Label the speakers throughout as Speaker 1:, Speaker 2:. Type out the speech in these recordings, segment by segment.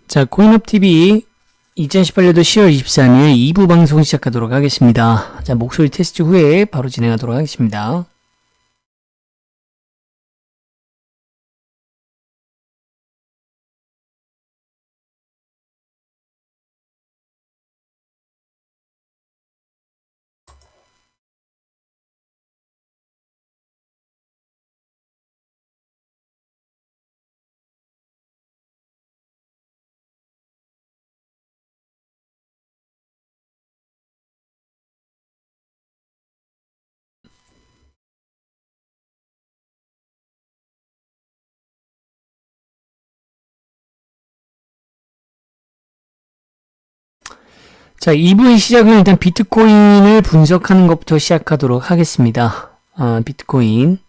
Speaker 1: 자, 코인업TV 2018년도 10월 23일 2부 방송 시작하도록 하겠습니다. 자, 목소리 테스트 후에 바로 진행하도록 하겠습니다. 자, 2부의 시작은 일단 비트코인을 분석하는 것부터 시작하도록 하겠습니다. 비트코인.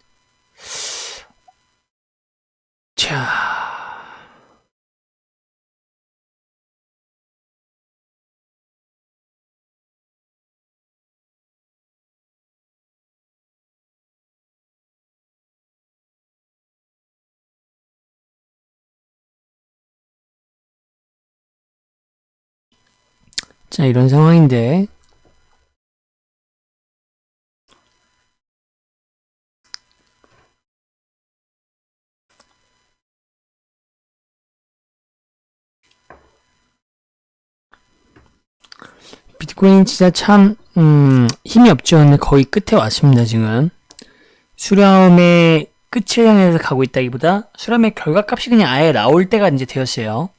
Speaker 1: 자. 자, 이런 상황인데, 비트코인 진짜 참, 힘이 없죠. 근데 거의 끝에 왔습니다, 지금. 수렴의 끝을 향해서 가고 있다기보다 수렴의 결과값이 그냥 아예 나올 때가 이제 되었어요.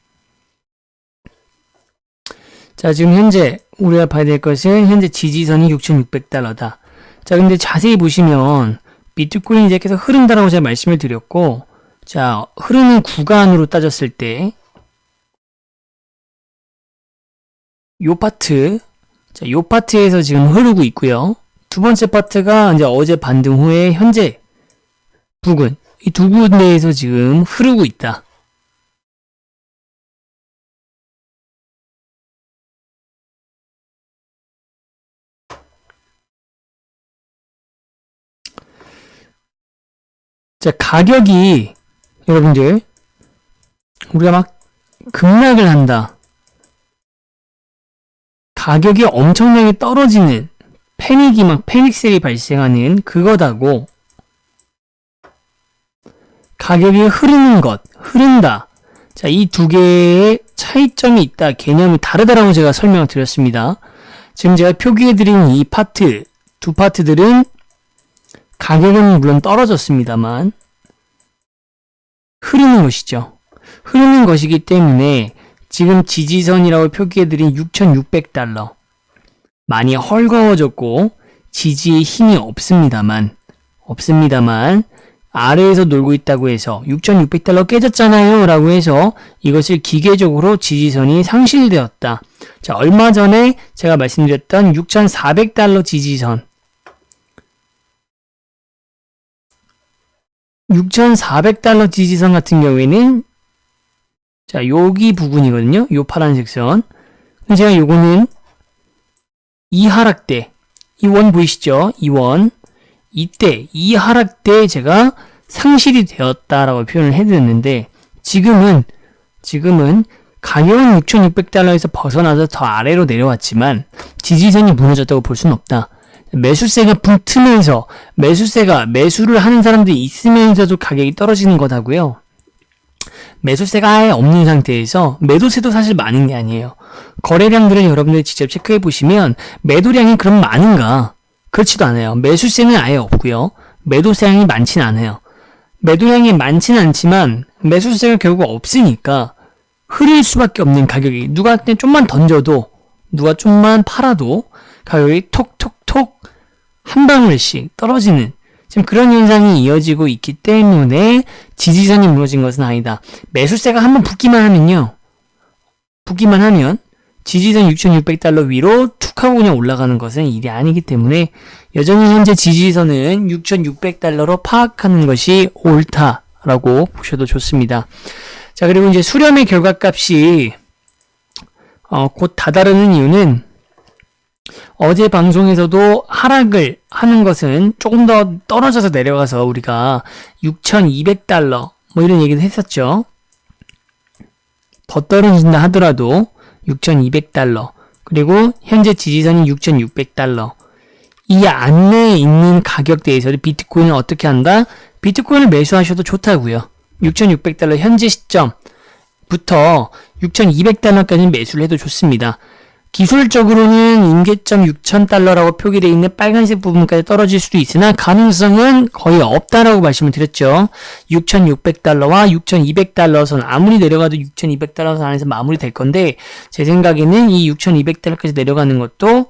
Speaker 1: 자, 지금 현재 우리가 봐야 될 것은 현재 지지선이 6,600달러다. 자, 근데 자세히 보시면 비트코인이 이제 계속 흐른다라고 제가 말씀을 드렸고, 자, 흐르는 구간으로 따졌을 때 요 파트, 자, 요 파트에서 지금 흐르고 있고요. 두 번째 파트가 이제 어제 반등 후에 현재 부근, 이 두 군데에서 지금 흐르고 있다. 자, 가격이 여러분들 우리가 막 급락을 한다. 가격이 엄청나게 떨어지는 패닉셀이 발생하는 그거다고, 가격이 흐른다. 자, 이 두 개의 차이점이 있다. 개념이 다르다라고 제가 설명을 드렸습니다. 지금 제가 표기해드린 이 파트, 두 파트들은 가격은 물론 떨어졌습니다만 흐르는 것이죠. 흐르는 것이기 때문에 지금 지지선이라고 표기해드린 6,600달러 많이 헐거워졌고 지지의 힘이 없습니다만 아래에서 놀고 있다고 해서 6,600달러 깨졌잖아요 라고 해서 이것을 기계적으로 지지선이 상실되었다. 자, 얼마 전에 제가 말씀드렸던 6,400달러 지지선, 6,400달러 지지선 같은 경우에는, 자, 여기 부분이거든요. 요 파란색 선. 제가 요거는 이 하락대, 이 원 보이시죠? 이 원. 이때, 이 하락대에 제가 상실이 되었다라고 표현을 해드렸는데, 지금은 가격은 6,600달러에서 벗어나서 더 아래로 내려왔지만, 지지선이 무너졌다고 볼 수는 없다. 매수세가 붙으면서, 매수를 하는 사람들이 있으면서도 가격이 떨어지는 거다고요. 매수세가 아예 없는 상태에서 매도세도 사실 많은 게 아니에요. 거래량들을 여러분들이 직접 체크해 보시면 매도량이 그럼 많은가? 그렇지도 않아요. 매수세는 아예 없고요. 매도세량이 많진 않아요. 매도량이 많진 않지만 매수세가 결국 없으니까 흐를 수밖에 없는 가격이, 누가 좀만 던져도, 누가 좀만 팔아도 가격이 톡톡톡 한 방울씩 떨어지는 지금 그런 현상이 이어지고 있기 때문에 지지선이 무너진 것은 아니다. 매수세가 한번 붙기만 하면 지지선 6,600달러 위로 툭 하고 그냥 올라가는 것은 일이 아니기 때문에 여전히 현재 지지선은 6,600달러로 파악하는 것이 옳다라고 보셔도 좋습니다. 자, 그리고 이제 수렴의 결과값이 곧 다다르는 이유는, 어제 방송에서도 하락을 하는 것은 조금 더 떨어져서 내려가서 우리가 6,200달러 뭐 이런 얘기도 했었죠. 더 떨어진다 하더라도 6,200달러, 그리고 현재 지지선이 6,600달러. 이 안내에 있는 가격대에서 비트코인을 어떻게 한다? 비트코인을 매수하셔도 좋다고요. 6,600달러 현재 시점부터 6,200달러까지 매수를 해도 좋습니다. 기술적으로는 임계점 6,000달러라고 표기되어 있는 빨간색 부분까지 떨어질 수도 있으나 가능성은 거의 없다라고 말씀을 드렸죠. 6,600달러와 6,200달러 선, 아무리 내려가도 6,200달러 선 안에서 마무리될 건데, 제 생각에는 이 6,200달러까지 내려가는 것도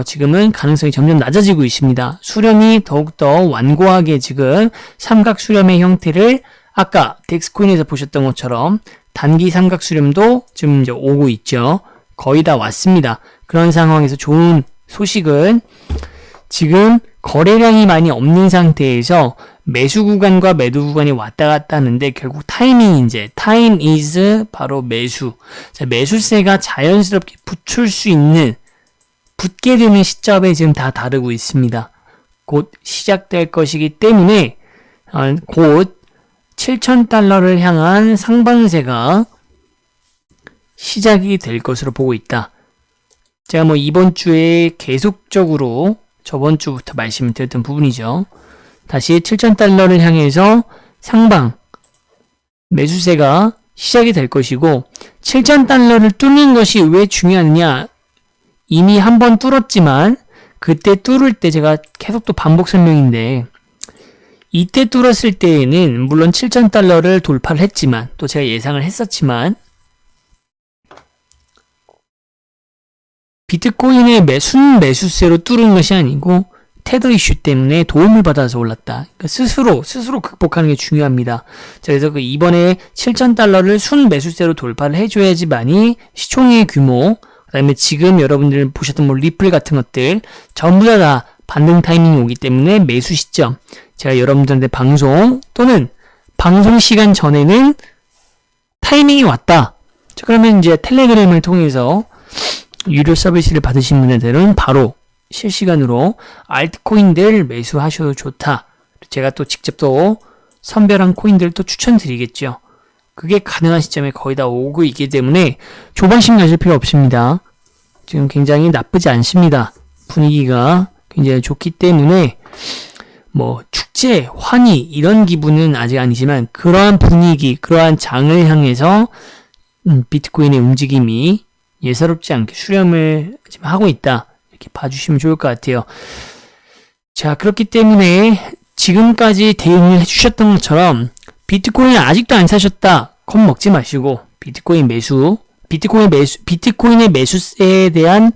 Speaker 1: 지금은 가능성이 점점 낮아지고 있습니다. 수렴이 더욱더 완고하게 지금 삼각 수렴의 형태를 아까 덱스코인에서 보셨던 것처럼 단기 삼각 수렴도 지금 이제 오고 있죠. 거의 다 왔습니다. 그런 상황에서 좋은 소식은 지금 거래량이 많이 없는 상태에서 매수 구간과 매도 구간이 왔다 갔다 하는데 결국 타이밍이 이제 time is 바로 매수. 자, 매수세가 자연스럽게 붙을 수 있는 붙게 되는 시점에 지금 다 다르고 있습니다. 곧 시작될 것이기 때문에 곧 7,000달러를 향한 상방세가 시작이 될 것으로 보고 있다. 제가 뭐 이번 주에 계속적으로 저번 주부터 말씀을 드렸던 부분이죠. 다시 7,000달러를 향해서 상방 매수세가 시작이 될 것이고, 7,000달러를 뚫는 것이 왜 중요하느냐? 이미 한번 뚫었지만 그때 뚫을 때 제가 계속 또 반복 설명인데, 이때 뚫었을 때에는 물론 7,000달러를 돌파를 했지만, 또 제가 예상을 했었지만, 비트코인의 순매수세로 뚫은 것이 아니고 테더 이슈 때문에 도움을 받아서 올랐다. 그러니까 스스로 극복하는 게 중요합니다. 자, 그래서 이번에 7,000달러를 순매수세로 돌파를 해줘야지만이 시총의 규모, 그 다음에 지금 여러분들 보셨던 뭐 리플 같은 것들 전부 다 반등 타이밍이 오기 때문에 매수 시점, 제가 여러분들한테 방송 또는 방송 시간 전에는 타이밍이 왔다. 자, 그러면 이제 텔레그램을 통해서 유료 서비스를 받으신 분들은 바로 실시간으로 알트코인들 매수하셔도 좋다. 제가 또 직접 또 선별한 코인들 또 추천드리겠죠. 그게 가능한 시점에 거의 다 오고 있기 때문에 조바심 가질 필요 없습니다. 지금 굉장히 나쁘지 않습니다. 분위기가 굉장히 좋기 때문에 뭐 축제, 환희 이런 기분은 아직 아니지만 그러한 분위기, 그러한 장을 향해서 비트코인의 움직임이 예사롭지 않게 수렴을 지금 하고 있다. 이렇게 봐주시면 좋을 것 같아요. 자, 그렇기 때문에 지금까지 대응을 해주셨던 것처럼 비트코인 아직도 안 사셨다. 겁먹지 마시고 비트코인의 매수세에 대한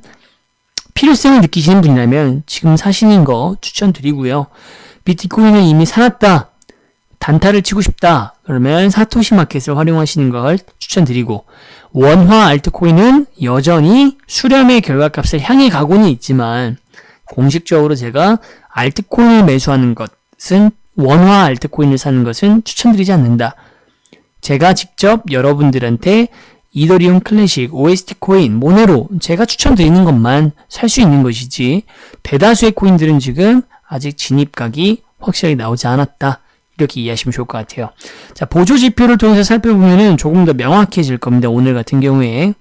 Speaker 1: 필요성을 느끼시는 분이라면 지금 사시는 거 추천드리고요. 비트코인을 이미 사놨다. 단타를 치고 싶다. 그러면 사토시 마켓을 활용하시는 걸 추천드리고, 원화 알트코인은 여전히 수렴의 결과값을 향해 가고는 있지만 공식적으로 제가 알트코인을 매수하는 것은 원화 알트코인을 사는 것은 추천드리지 않는다. 제가 직접 여러분들한테 이더리움 클래식, OST 코인, 모네로 제가 추천드리는 것만 살 수 있는 것이지 대다수의 코인들은 지금 아직 진입각이 확실하게 나오지 않았다. 이렇게 이해하시면 좋을 것 같아요. 자, 보조 지표를 통해서 살펴보면은 조금 더 명확해질 겁니다. 오늘 같은 경우에.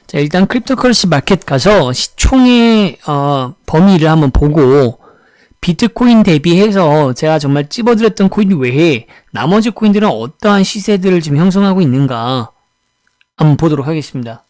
Speaker 1: 자, 일단 크립토커런시 마켓 가서 시총의 범위를 한번 보고 비트코인 대비해서 제가 정말 찝어드렸던 코인 외에 나머지 코인들은 어떠한 시세들을 지금 형성하고 있는가 한번 보도록 하겠습니다.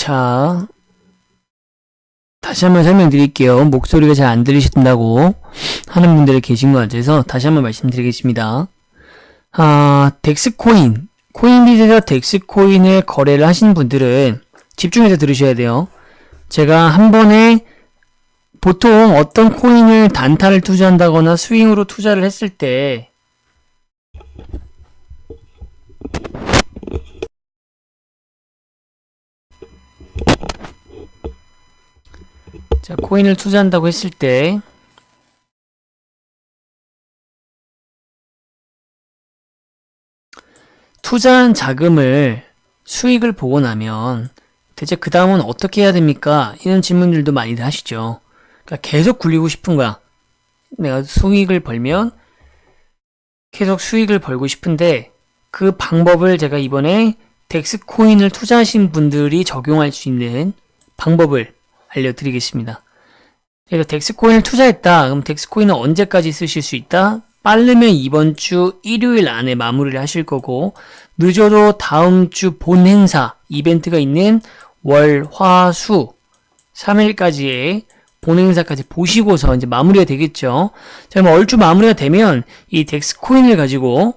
Speaker 1: 자, 다시 한번 설명드릴게요. 목소리가 잘 안 들리신다고 하는 분들이 계신 것 같아서 다시 한번 말씀드리겠습니다. 덱스코인, 코인빗에서 덱스코인을 거래를 하신 분들은 집중해서 들으셔야 돼요. 제가 한 번에 보통 어떤 코인을 단타를 투자한다거나 스윙으로 투자를 했을 때 자, 코인을 투자한다고 했을 때 투자한 자금을 수익을 보고 나면 대체 그 다음은 어떻게 해야 됩니까? 이런 질문들도 많이들 하시죠. 그러니까 계속 굴리고 싶은 거야. 내가 수익을 벌면 계속 수익을 벌고 싶은데 그 방법을 제가 이번에 덱스코인을 투자하신 분들이 적용할 수 있는 방법을 알려드리겠습니다. 그래서 덱스코인을 투자했다. 그럼 덱스코인은 언제까지 쓰실 수 있다? 빠르면 이번 주 일요일 안에 마무리를 하실 거고 늦어도 다음 주 본 행사 이벤트가 있는 월, 화, 수 3일까지의 본 행사까지 보시고서 이제 마무리가 되겠죠. 자, 그럼 얼추 마무리가 되면 이 덱스코인을 가지고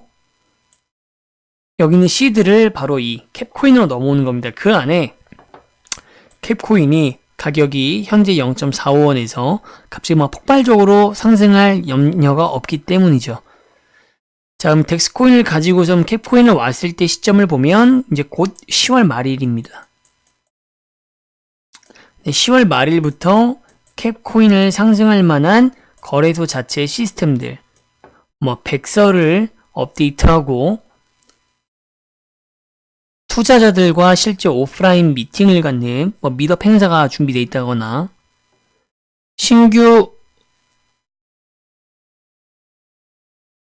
Speaker 1: 여기 있는 시드를 바로 이 캡코인으로 넘어오는 겁니다. 그 안에 캡코인이 가격이 현재 0.45원에서 갑자기 막 폭발적으로 상승할 염려가 없기 때문이죠. 자, 그럼 덱스코인을 가지고서 캡코인을 왔을 때 시점을 보면 이제 곧 10월 말일입니다. 네, 10월 말일부터 캡코인을 상승할 만한 거래소 자체의 시스템들, 뭐 백서를 업데이트하고 투자자들과 실제 오프라인 미팅을 갖는 뭐 미트업 행사가 준비되어 있다거나 신규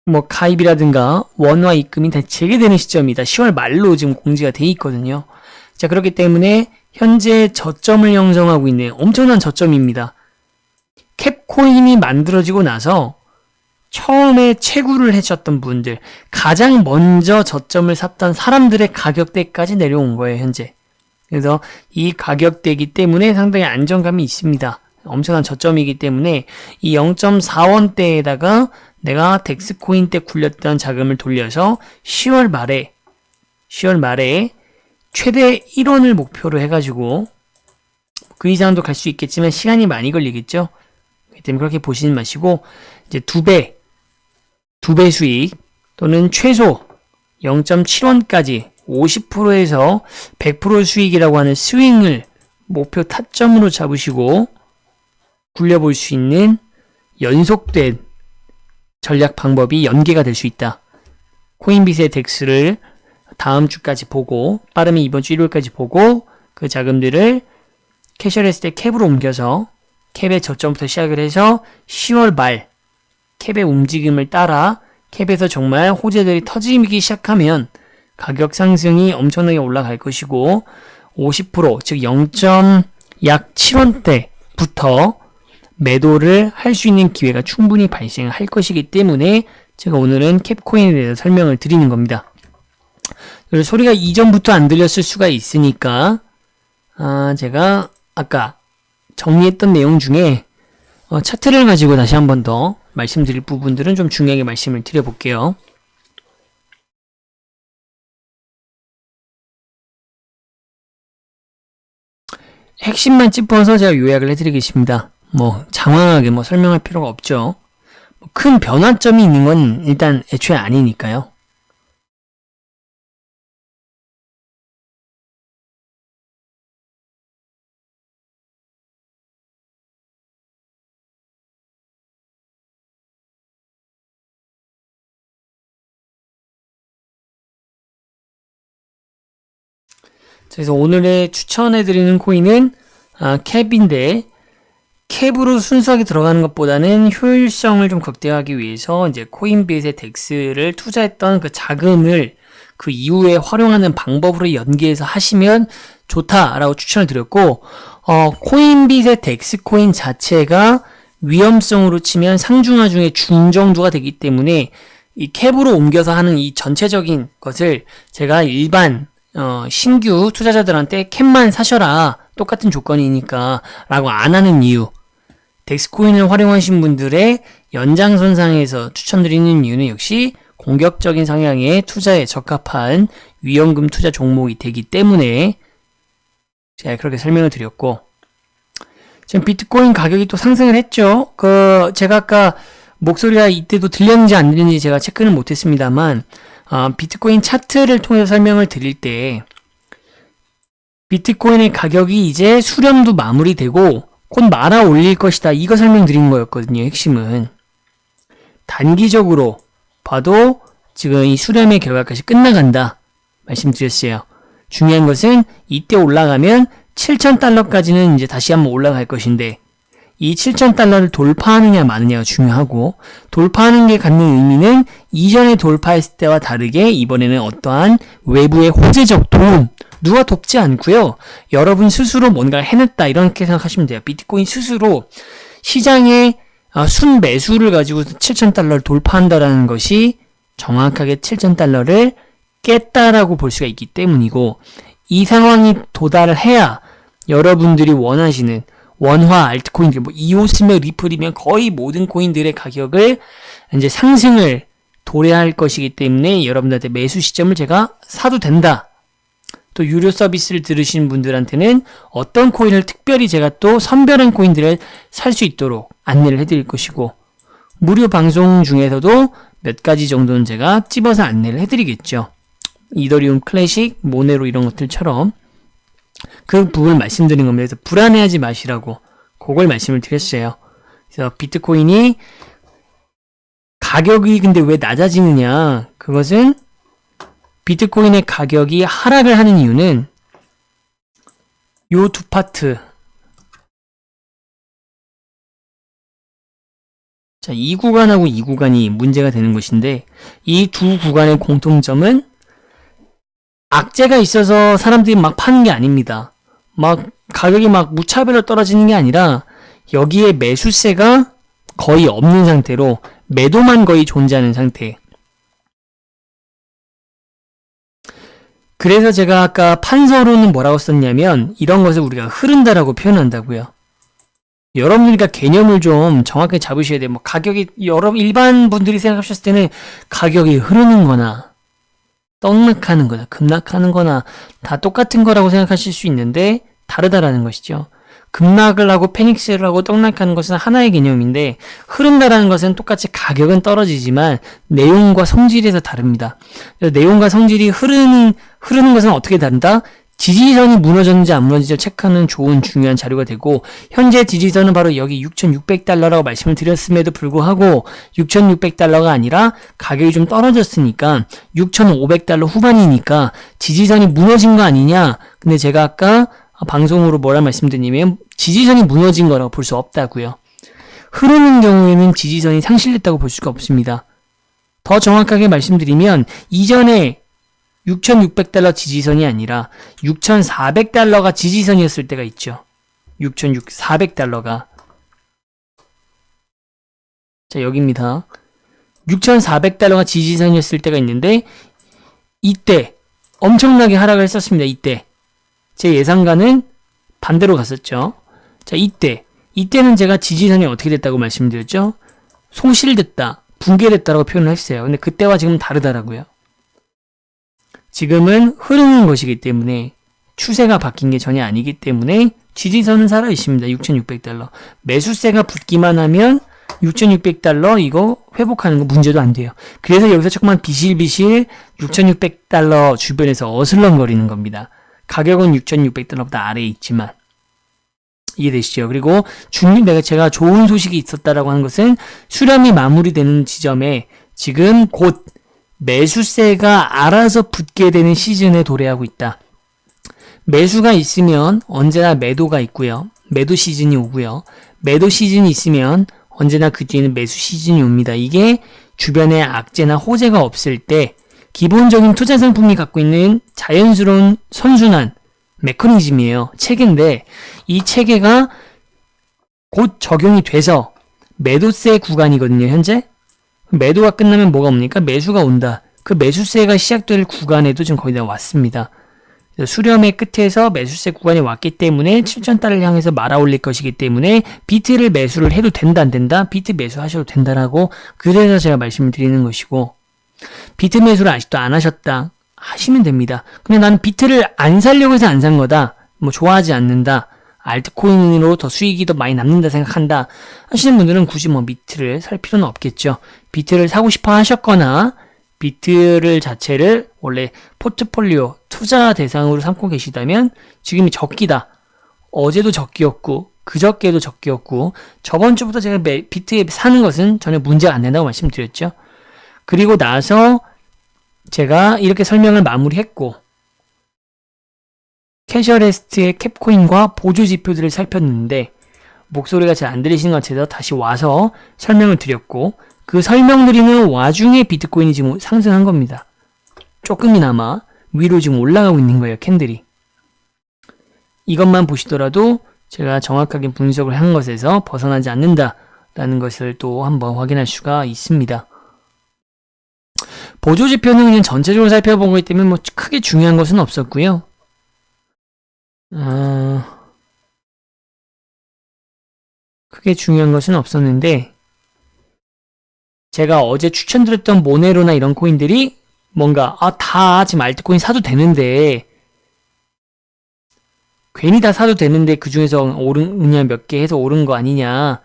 Speaker 1: 뭐 가입이라든가 원화 입금이 다 재개되는 시점이다. 10월 말로 지금 공지가 돼 있거든요. 자, 그렇기 때문에 현재 저점을 형성하고 있는 엄청난 저점입니다. 캡코인이 만들어지고 나서 처음에 채굴을 해주셨던 분들, 가장 먼저 저점을 샀던 사람들의 가격대까지 내려온 거예요, 현재. 그래서 이 가격대이기 때문에 상당히 안정감이 있습니다. 엄청난 저점이기 때문에 이 0.4원대에다가 내가 덱스코인 때 굴렸던 자금을 돌려서 10월 말에 최대 1원을 목표로 해가지고 그 이상도 갈 수 있겠지만 시간이 많이 걸리겠죠. 그렇기 때문에 그렇게 보시지 마시고 이제 2배 수익 또는 최소 0.7원까지 50%에서 100% 수익이라고 하는 스윙을 목표 타점으로 잡으시고 굴려볼 수 있는 연속된 전략 방법이 연계가 될 수 있다. 코인빗의 덱스를 다음 주까지 보고 빠르면 이번 주 일요일까지 보고 그 자금들을 캐셔했을 때 캡으로 옮겨서 캡의 저점부터 시작을 해서 10월 말 캡의 움직임을 따라 캡에서 정말 호재들이 터지기 시작하면 가격 상승이 엄청나게 올라갈 것이고 50% 즉 0약 7원대부터 매도를 할 수 있는 기회가 충분히 발생할 것이기 때문에 제가 오늘은 캡코인에 대해서 설명을 드리는 겁니다. 그리고 소리가 이전부터 안 들렸을 수가 있으니까 제가 아까 정리했던 내용 중에 차트를 가지고 다시 한 번 더 말씀드릴 부분들은 좀 중요하게 말씀을 드려볼게요. 핵심만 짚어서 제가 요약을 해드리겠습니다. 뭐 장황하게 뭐 설명할 필요가 없죠. 큰 변화점이 있는 건 일단 애초에 아니니까요. 그래서 오늘의 추천해드리는 코인은 캡인데 캡으로 순수하게 들어가는 것보다는 효율성을 좀 극대화하기 위해서 이제 코인빗의 덱스를 투자했던 그 자금을 그 이후에 활용하는 방법으로 연계해서 하시면 좋다라고 추천을 드렸고 코인빗의 덱스 코인 자체가 위험성으로 치면 상중하 중에 중정도가 되기 때문에 이 캡으로 옮겨서 하는 이 전체적인 것을 제가 일반 신규 투자자들한테 캡만 사셔라. 똑같은 조건이니까 라고 안 하는 이유. 덱스코인을 활용하신 분들의 연장선상에서 추천드리는 이유는 역시 공격적인 성향의 투자에 적합한 위험금 투자 종목이 되기 때문에 제가 그렇게 설명을 드렸고, 지금 비트코인 가격이 또 상승을 했죠. 제가 아까 목소리가 이때도 들렸는지 안 들렸는지 제가 체크는 못했습니다만, 비트코인 차트를 통해서 설명을 드릴 때, 비트코인의 가격이 이제 수렴도 마무리되고, 곧 말아 올릴 것이다. 이거 설명드린 거였거든요, 핵심은. 단기적으로 봐도 지금 이 수렴의 결과까지 끝나간다. 말씀드렸어요. 중요한 것은 이때 올라가면 7,000달러까지는 이제 다시 한번 올라갈 것인데, 이 7,000달러를 돌파하느냐 마느냐가 중요하고, 돌파하는 게 갖는 의미는 이전에 돌파했을 때와 다르게 이번에는 어떠한 외부의 호재적 도움, 누가 돕지 않고요. 여러분 스스로 뭔가를 해냈다 이렇게 생각하시면 돼요. 비트코인 스스로 시장의 순매수를 가지고 7,000달러를 돌파한다라는 것이 정확하게 7,000달러를 깼다라고 볼 수가 있기 때문이고, 이 상황이 도달을 해야 여러분들이 원하시는 원화 알트코인들, 뭐 이오스며 리플이면 거의 모든 코인들의 가격을 이제 상승을 도래할 것이기 때문에 여러분들한테 매수 시점을 제가 사도 된다. 또 유료 서비스를 들으신 분들한테는 어떤 코인을 특별히 제가 또 선별한 코인들을 살 수 있도록 안내를 해드릴 것이고, 무료 방송 중에서도 몇 가지 정도는 제가 찝어서 안내를 해드리겠죠. 이더리움 클래식, 모네로 이런 것들처럼 그 부분을 말씀드린 겁니다. 그래서 불안해하지 마시라고 그걸 말씀을 드렸어요. 그래서 비트코인이 가격이 근데 왜 낮아지느냐, 그것은 비트코인의 가격이 하락을 하는 이유는 요 두 파트, 자, 이 구간하고 이 구간이 문제가 되는 것인데, 이 두 구간의 공통점은 악재가 있어서 사람들이 막 파는 게 아닙니다. 막 가격이 막 무차별로 떨어지는 게 아니라 여기에 매수세가 거의 없는 상태로 매도만 거의 존재하는 상태. 그래서 제가 아까 판서로는 뭐라고 썼냐면 이런 것을 우리가 흐른다라고 표현한다고요. 여러분들과 개념을 좀 정확하게 잡으셔야 돼요. 뭐 가격이 여러분 일반 분들이 생각하셨을 때는 가격이 흐르는 거나 떡락하는 거나 급락하는 거나 다 똑같은 거라고 생각하실 수 있는데 다르다라는 것이죠. 급락을 하고 패닉스를 하고 떡락하는 것은 하나의 개념인데, 흐른다라는 것은 똑같이 가격은 떨어지지만 내용과 성질에서 다릅니다. 내용과 성질이 흐르는 것은 어떻게 다른다? 지지선이 무너졌는지 안 무너졌는지 체크하는 좋은 중요한 자료가 되고, 현재 지지선은 바로 여기 6,600달러라고 말씀을 드렸음에도 불구하고 6,600달러가 아니라 가격이 좀 떨어졌으니까 6,500달러 후반이니까 지지선이 무너진 거 아니냐. 근데 제가 아까 방송으로 뭐라 말씀드리냐면 지지선이 무너진 거라고 볼 수 없다고요. 흐르는 경우에는 지지선이 상실됐다고 볼 수가 없습니다. 더 정확하게 말씀드리면 이전에 6,600달러 지지선이 아니라 6,400달러가 지지선이었을 때가 있죠. 6,400달러가. 자, 여기입니다. 6,400달러가 지지선이었을 때가 있는데 이때 엄청나게 하락을 했었습니다. 이때. 제 예상과는 반대로 갔었죠. 자, 이때는 제가 지지선이 어떻게 됐다고 말씀드렸죠? 소실됐다, 붕괴됐다라고 표현을 했어요. 근데 그때와 지금 다르다라고요. 지금은 흐르는 것이기 때문에 추세가 바뀐 게 전혀 아니기 때문에 지지선은 살아있습니다. 6,600달러. 매수세가 붙기만 하면 6,600달러 이거 회복하는 거 문제도 안 돼요. 그래서 여기서 조금만 비실비실 6,600달러 주변에서 어슬렁거리는 겁니다. 가격은 6,600달러보다 아래에 있지만. 이해되시죠? 그리고 제가 좋은 소식이 있었다라고 하는 것은 수렴이 마무리되는 지점에 지금 곧 매수세가 알아서 붙게 되는 시즌에 도래하고 있다. 매수가 있으면 언제나 매도가 있고요. 매도 시즌이 오고요. 매도 시즌이 있으면 언제나 그 뒤에는 매수 시즌이 옵니다. 이게 주변에 악재나 호재가 없을 때 기본적인 투자 상품이 갖고 있는 자연스러운 선순환 메커니즘이에요. 체계인데 이 체계가 곧 적용이 돼서 매도세 구간이거든요. 현재 매도가 끝나면 뭐가 옵니까? 매수가 온다. 그 매수세가 시작될 구간에도 지금 거의 다 왔습니다. 수렴의 끝에서 매수세 구간이 왔기 때문에 7,000달러를 향해서 말아올릴 것이기 때문에 비트를 매수를 해도 된다 안 된다? 비트 매수하셔도 된다라고 그래서 제가 말씀을 드리는 것이고, 비트 매수를 아직도 안 하셨다 하시면 됩니다. 근데 나는 비트를 안 살려고 해서 안 산 거다, 뭐 좋아하지 않는다, 알트코인으로 더 수익이 더 많이 남는다 생각한다 하시는 분들은 굳이 뭐 비트를 살 필요는 없겠죠. 비트를 사고 싶어 하셨거나 비트를 자체를 원래 포트폴리오 투자 대상으로 삼고 계시다면 지금이 적기다. 어제도 적기였고 그저께도 적기였고 저번 주부터 제가 비트에 사는 것은 전혀 문제가 안 된다고 말씀드렸죠. 그리고 나서 제가 이렇게 설명을 마무리했고, 캐셔레스트의 캡코인과 보조 지표들을 살폈는데 목소리가 잘 안 들리시는 것 같아서 다시 와서 설명을 드렸고, 그 설명드리는 와중에 비트코인이 지금 상승한 겁니다. 조금이나마 위로 지금 올라가고 있는 거예요, 캔들이. 이것만 보시더라도 제가 정확하게 분석을 한 것에서 벗어나지 않는다라는 것을 또 한번 확인할 수가 있습니다. 보조지표는 그냥 전체적으로 살펴본 거기 때문에 뭐 크게 중요한 것은 없었고요. 크게 중요한 것은 없었는데, 제가 어제 추천드렸던 모네로나 이런 코인들이 뭔가 다 지금 알트코인 사도 되는데, 괜히 다 사도 되는데 그 중에서 오르냐 몇 개 해서 오른 거 아니냐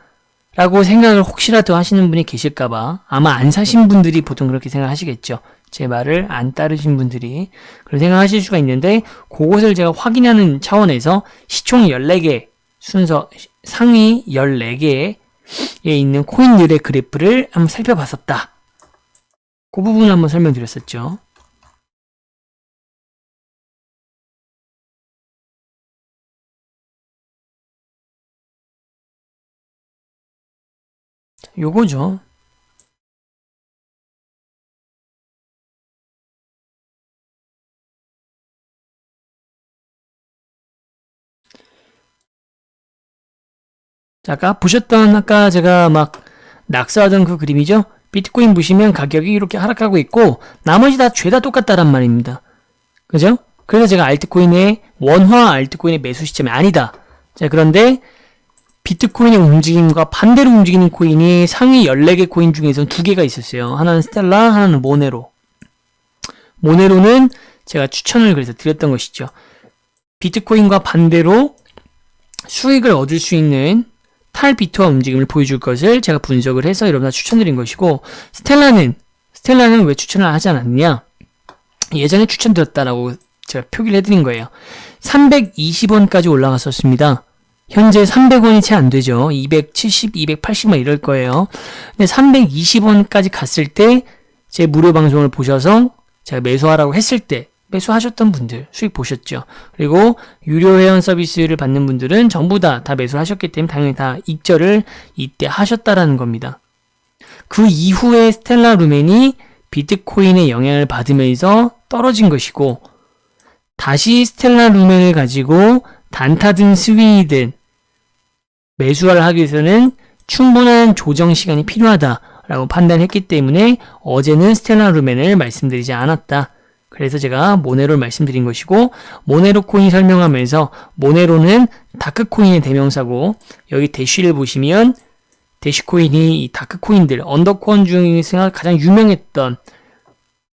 Speaker 1: 라고 생각을 혹시라도 하시는 분이 계실까봐, 아마 안 사신 분들이 보통 그렇게 생각하시겠죠. 제 말을 안 따르신 분들이 그런 생각하실 수가 있는데, 그것을 제가 확인하는 차원에서 시총 14개 순서 상위 14개에 있는 코인들의 그래프를 한번 살펴봤었다. 그 부분을 한번 설명드렸었죠. 요거죠. 자, 아까 제가 막 낙서하던 그 그림이죠? 비트코인 보시면 가격이 이렇게 하락하고 있고 나머지 다 죄다 똑같다란 말입니다. 그죠? 그래서 제가 알트코인의 원화 알트코인의 매수 시점이 아니다. 자, 그런데 비트코인의 움직임과 반대로 움직이는 코인이 상위 14개 코인 중에서 2개가 있었어요. 하나는 스텔라, 하나는 모네로. 모네로는 제가 추천을 그래서 드렸던 것이죠. 비트코인과 반대로 수익을 얻을 수 있는 탈비트화 움직임을 보여줄 것을 제가 분석을 해서 여러분들 추천드린 것이고, 스텔라는 왜 추천을 하지 않았느냐? 예전에 추천드렸다라고 제가 표기를 해드린 거예요. 320원까지 올라갔었습니다. 현재 300원이 채 안 되죠. 270, 280만 이럴 거예요. 근데 320원까지 갔을 때 제 무료 방송을 보셔서 제가 매수하라고 했을 때 매수하셨던 분들 수익 보셨죠. 그리고 유료 회원 서비스를 받는 분들은 전부 다 매수를 하셨기 때문에 당연히 다 익절을 이때 하셨다라는 겁니다. 그 이후에 스텔라 루멘이 비트코인의 영향을 받으면서 떨어진 것이고, 다시 스텔라 루멘을 가지고 단타든 스윙이든 매수를 하기 위해서는 충분한 조정 시간이 필요하다라고 판단했기 때문에 어제는 스텔라 루멘을 말씀드리지 않았다. 그래서 제가 모네로를 말씀드린 것이고, 모네로 코인 설명하면서 모네로는 다크코인의 대명사고, 여기 대쉬를 보시면 대쉬코인이 이 다크코인들, 언더코인 중에서 가장 유명했던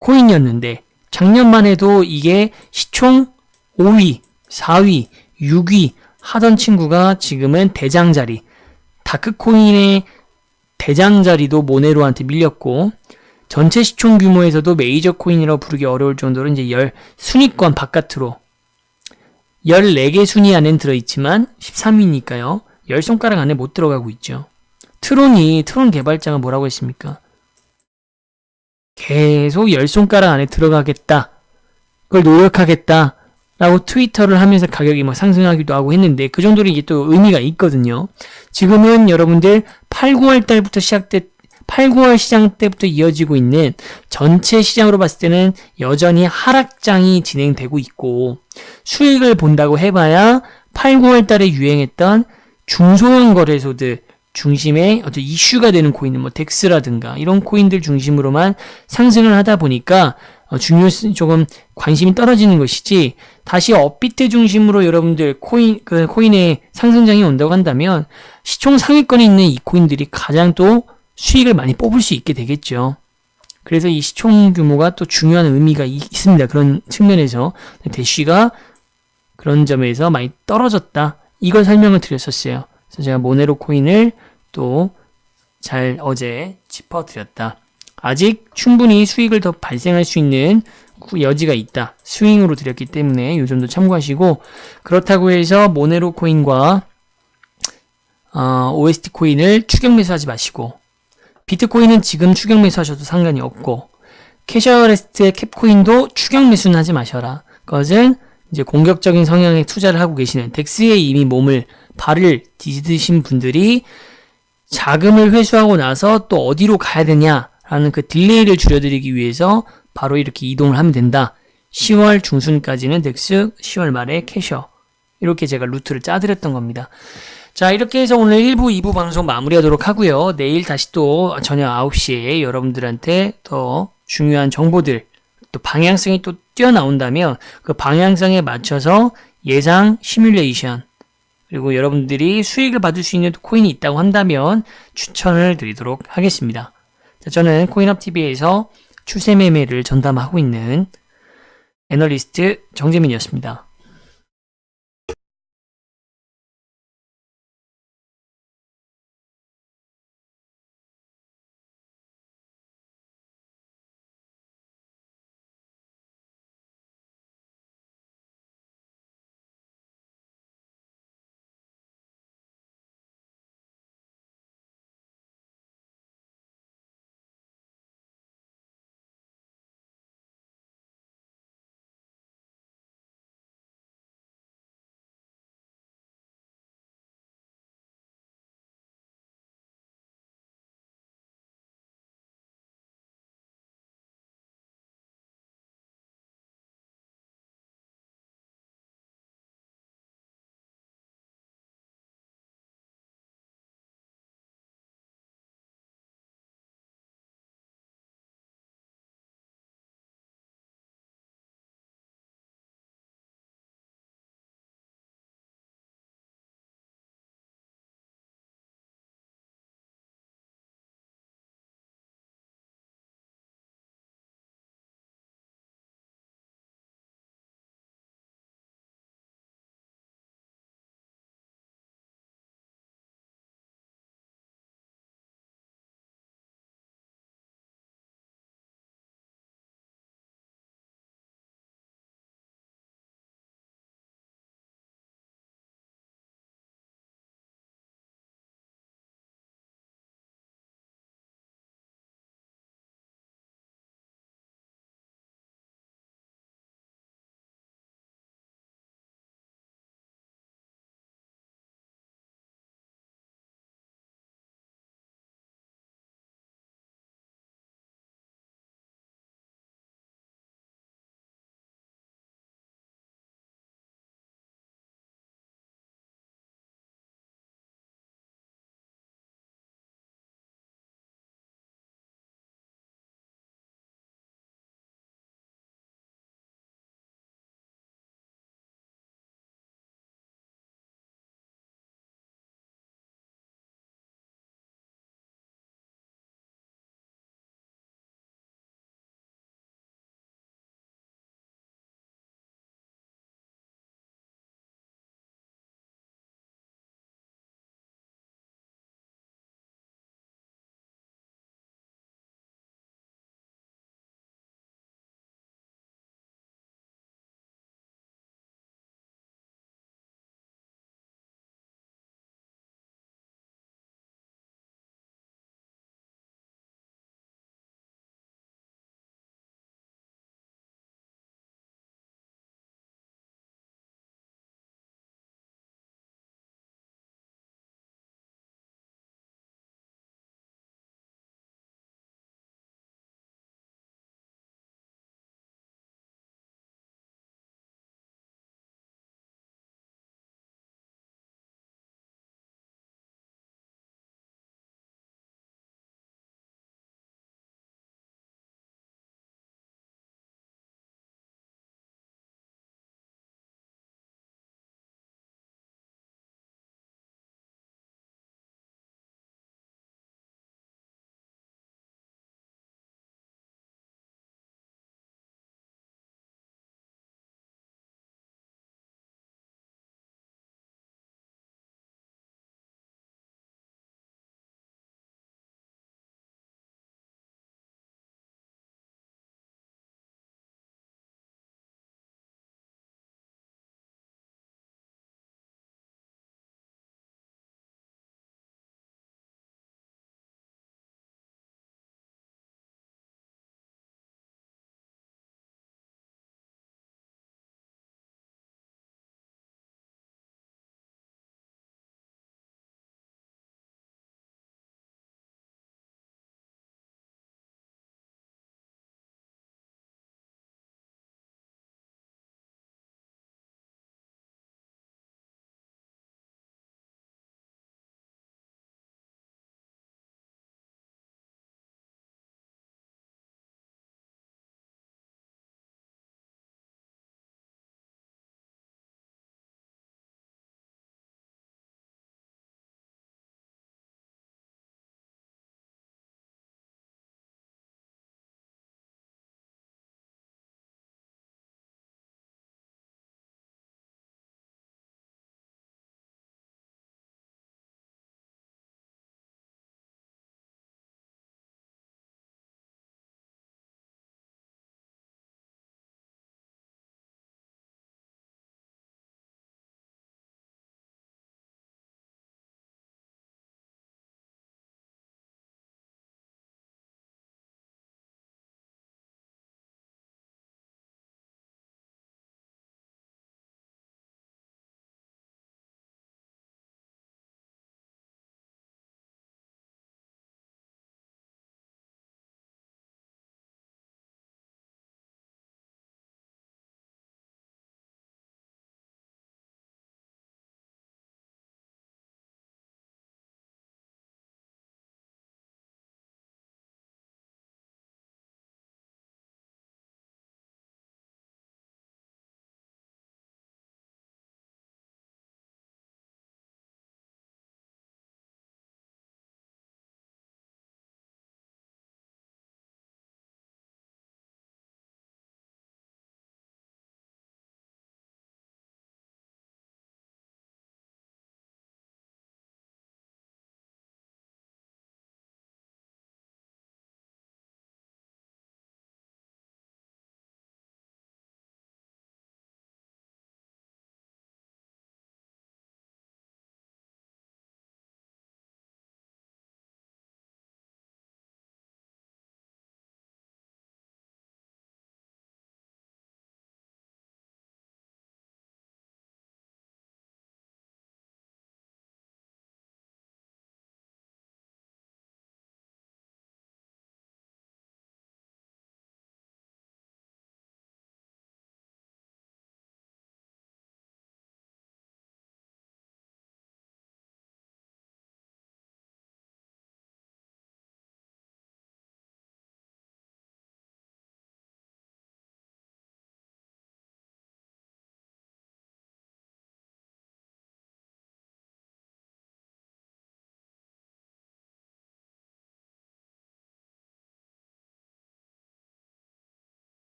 Speaker 1: 코인이었는데 작년만 해도 이게 시총 5위, 4위, 6위 하던 친구가 지금은 대장자리, 다크코인의 대장자리도 모네로한테 밀렸고, 전체 시총 규모에서도 메이저 코인이라고 부르기 어려울 정도로 이제 순위권 바깥으로 14개 순위 안엔 들어있지만 13위니까요. 10손가락 안에 못 들어가고 있죠. 트론 개발자가 뭐라고 했습니까? 계속 10손가락 안에 들어가겠다. 그걸 노력하겠다. 라고 트위터를 하면서 가격이 막 상승하기도 하고 했는데, 그 정도로 이게 또 의미가 있거든요. 지금은 여러분들 8, 9월 달부터 8, 9월 시장 때부터 이어지고 있는 전체 시장으로 봤을 때는 여전히 하락장이 진행되고 있고, 수익을 본다고 해봐야 8, 9월 달에 유행했던 중소형 거래소들 중심의 어떤 이슈가 되는 코인은 뭐 덱스라든가 이런 코인들 중심으로만 상승을 하다 보니까 조금 관심이 떨어지는 것이지, 다시 업비트 중심으로 여러분들 코인의 상승장이 온다고 한다면 시총 상위권에 있는 이 코인들이 가장 또 수익을 많이 뽑을 수 있게 되겠죠. 그래서 이 시총 규모가 또 중요한 의미가 있습니다. 그런 측면에서 대쉬가 그런 점에서 많이 떨어졌다. 이걸 설명을 드렸었어요. 그래서 제가 모네로 코인을 또 잘 어제 짚어드렸다. 아직 충분히 수익을 더 발생할 수 있는 여지가 있다. 스윙으로 드렸기 때문에 이 점도 참고하시고, 그렇다고 해서 모네로 코인과 OST 코인을 추격 매수하지 마시고, 비트코인은 지금 추격 매수하셔도 상관이 없고, 캐셔레스트의 캡코인도 추격 매수는 하지 마셔라. 그것은 이제 공격적인 성향의 투자를 하고 계시는, 덱스에 이미 발을 디디신 분들이 자금을 회수하고 나서 또 어디로 가야 되냐라는 그 딜레이를 줄여드리기 위해서 바로 이렇게 이동을 하면 된다. 10월 중순까지는 덱스, 10월 말에 캐셔. 이렇게 제가 루트를 짜드렸던 겁니다. 자, 이렇게 해서 오늘 1부, 2부 방송 마무리하도록 하고요. 내일 다시 또 저녁 9시에 여러분들한테 더 중요한 정보들, 또 방향성이 또 뛰어나온다면 그 방향성에 맞춰서 예상 시뮬레이션, 그리고 여러분들이 수익을 받을 수 있는 코인이 있다고 한다면 추천을 드리도록 하겠습니다. 자, 저는 코인업TV에서 추세 매매를 전담하고 있는 애널리스트 정재민이었습니다.